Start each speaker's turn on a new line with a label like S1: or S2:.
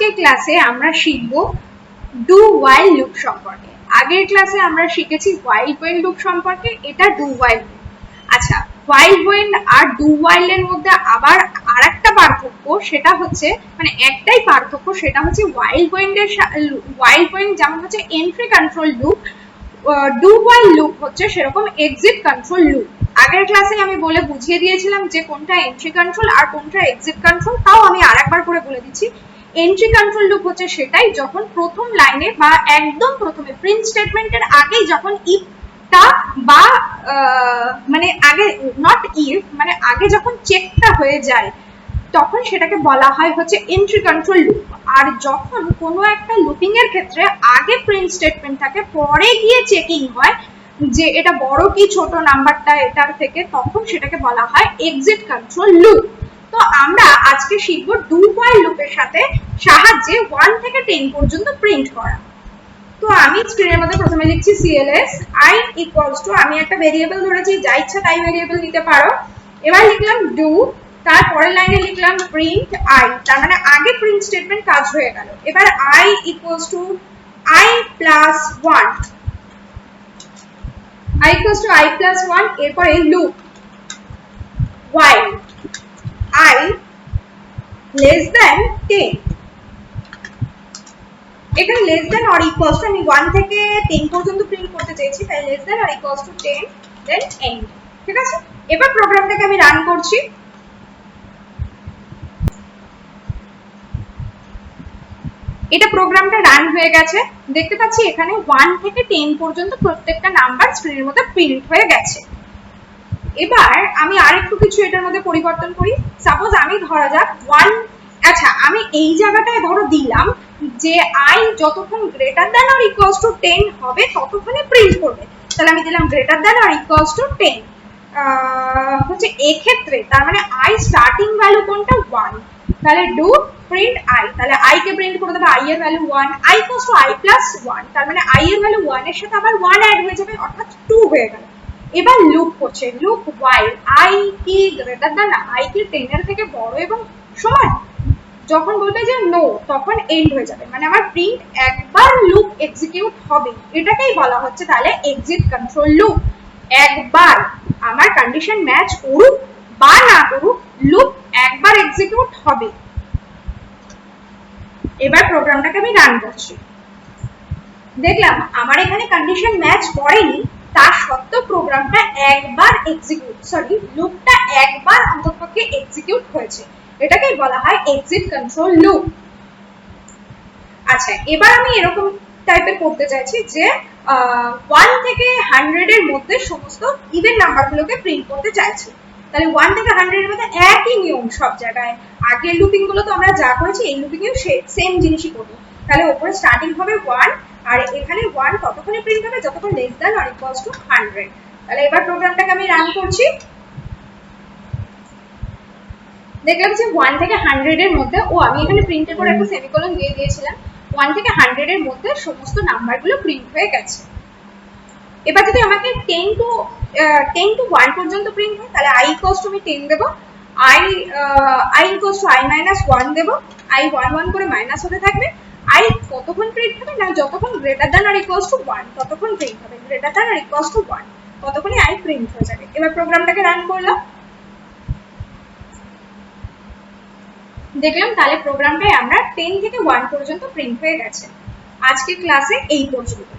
S1: আজকের ক্লাসে আমরা শিখব ডু ওয়াইল লুপ সম্পর্কে। আগের ক্লাসে আমরা শিখেছি হোয়াইল হোয়েন লুপ সম্পর্কে, এটা ডু ওয়াইল। আচ্ছা, হোয়াইল হোয়েন আর ডু ওয়াইলের মধ্যে আবার আরেকটা পার্থক্য, সেটা হচ্ছে মানে একটাই পার্থক্য, সেটা হচ্ছে হোয়াইল হোয়েন যেমন হচ্ছে entry control loop, do while loop হচ্ছে সেরকম এক্সিট কন্ট্রোল লুপ। আগের ক্লাসে আমি বলে বুঝিয়ে দিয়েছিলাম যে কোনটা এন্ট্রি কন্ট্রোল আর কোনটা এক্সিট কন্ট্রোল, তাও আমি আরেকবার করে বলে দিচ্ছি। এন্ট্রি কন্ট্রোল লুপ হচ্ছে সেটাই যখন প্রথম লাইনে বা একদম প্রথমে প্রিন্ট স্টেটমেন্টের আগেই যখন ইফটা বা মানে আগে নট ইফ মানে আগে যখন চেকটা হয়ে যায় তখন সেটাকে বলা হয় হচ্ছে এন্ট্রি কন্ট্রোল লুপ। আর যখন কোনো একটা লুপিং এর ক্ষেত্রে আগে প্রিন্ট স্টেটমেন্ট থাকে, পরে গিয়ে চেকিং হয় যে এটা বড় কি ছোট নাম্বারটা এটার থেকে, তখন সেটাকে বলা হয় এক্সিট কন্ট্রোল লুপ। তো আমরা আজকে শিখব ডু হোয়াইল লুপের সাহায্যে 1 থেকে 10 পর্যন্ত প্রিন্ট করা। তো আমি স্ক্রিনের মধ্যে প্রথমে লিখছি cls i ইকুয়ালস টু, আমি একটা ভেরিয়েবল ধরেছি, যা ইচ্ছা তাই ভেরিয়েবল নিতে পারো। এবার লিখলাম ডু, তারপরের লাইনে লিখলাম প্রিন্ট i, তার মানে আগে প্রিন্ট স্টেটমেন্ট কাজ হয়ে গেল। এবার i equals to i plus 1, i equals to i plus 1, এরপরে loop while i less than 10, এখানে less than or equals to আমি 1 থেকে 10 পর্যন্ত প্রিন্ট করতে চাইছি, তাই less than or equals to 10 then end। ঠিক আছে, এবার প্রোগ্রামটাকে আমি রান করছি। এটা প্রোগ্রামটা রান হয়ে গেছে, দেখতে পাচ্ছি এখানে 1 থেকে 10 পর্যন্ত প্রত্যেকটা নাম্বার স্ক্রিনের মধ্যে প্রিন্ট হয়ে গেছে। এবার আমি আরেকটু কিছু এটার মধ্যে পরিবর্তন করি। সাপোজ আমি ধরা যাক 1, আচ্ছা আমি এই জায়গাটায় ধরো দিলাম যে i যতক্ষণ greater than or equals to 10 হবে ততক্ষণে প্রিন্ট করবে, তাহলে আমি দিলাম greater than or equals to 10 হচ্ছে এক্ষেত্রে, তার মানে i স্টার্টিং ভ্যালু কোনটা 1, তাহলে ডু প্রিন্ট i, তাহলে i কে প্রিন্ট করে দেবে i এর value 1, i equals to i plus 1, তার মানে i এর ভ্যালু 1 এর সাথে আবার 1 অ্যাড হয়ে যাবে, অর্থাৎ 2 হয়ে গেল। এবার লুপ করছে, লুপ while i কি গ্রেটার দ্যান, i কি 10 এর থেকে বড় এবং সমান, যখন বলবে যে নো তখন এন্ড হয়ে যাবে, মানে আমার প্রিন্ট একবার লুপ এক্সিকিউট হবে, এটাকেই বলা হচ্ছে তাহলে এক্সিট কন্ট্রোল লুপ। একবার আমার কন্ডিশন ম্যাচ করুক বা না করুক, লুপ একবার এক্সিকিউট হবে। এবার প্রোগ্রামটাকে আমি রান করছি, দেখলাম আমার এখানে কন্ডিশন ম্যাচ করেনি, তার সত্ত্বেও প্রোগ্রামটা একবার লুপটা একবার অন্ততপক্ষে এক্সিকিউট হয়েছে, এটাকেই বলা হয় এক্সিট কন্ট্রোল লুপ। আচ্ছা, এবার আমি এরকম টাইপের করতে চাইছি যে 1 থেকে 100 এর মধ্যে সমস্ত ইভেন নাম্বারগুলোকে প্রিন্ট করতে চাইছি, তাহলে 1 থেকে 100 এর মধ্যে একই নিয়ম সব জায়গায়, আগের লুপিং গুলো তো আমরা যা করেছি এই লুপিং এও সেম জিনিসই করব। তাহলে উপরে স্টার্টিং হবে 1 আর এখানে 1 ততক্ষণে প্রিন্ট হবে যতক্ষণ less than or equals to 100। তাহলে এবার প্রোগ্রামটাকে আমি রান করছি, দেখলাম যে 1 থেকে 100 এর মধ্যে, আমি এখানে প্রিন্টের পর একটা সেমিকোলন দিয়ে দিয়েছিলাম, 1 থেকে 100 এর মধ্যে সমস্ত নাম্বারগুলো প্রিন্ট হয়ে গেছে। এবার যদি আমাকে 10 to 1 পর্যন্ত প্রিন্ট হয়, তাহলে i ইকুয়ালস টু আমি 10 দেব, i equals to i minus 1 দেব, i 1 1 করে মাইনাস হতে থাকবে, i কতক্ষণ প্রিন্ট হবে না যতক্ষণ greater than or equals to 1 ততক্ষণ প্রিন্ট হবে, greater than or equals to 1 ততক্ষণই i প্রিন্ট হয়ে যাবে। এবার প্রোগ্রামটাকে রান করলাম, দেখলাম তাহলে প্রোগ্রামটাই আমরা 10 থেকে 1 পর্যন্ত প্রিন্ট হয়ে গেছে। আজকের ক্লাসে এই পর্যন্ত।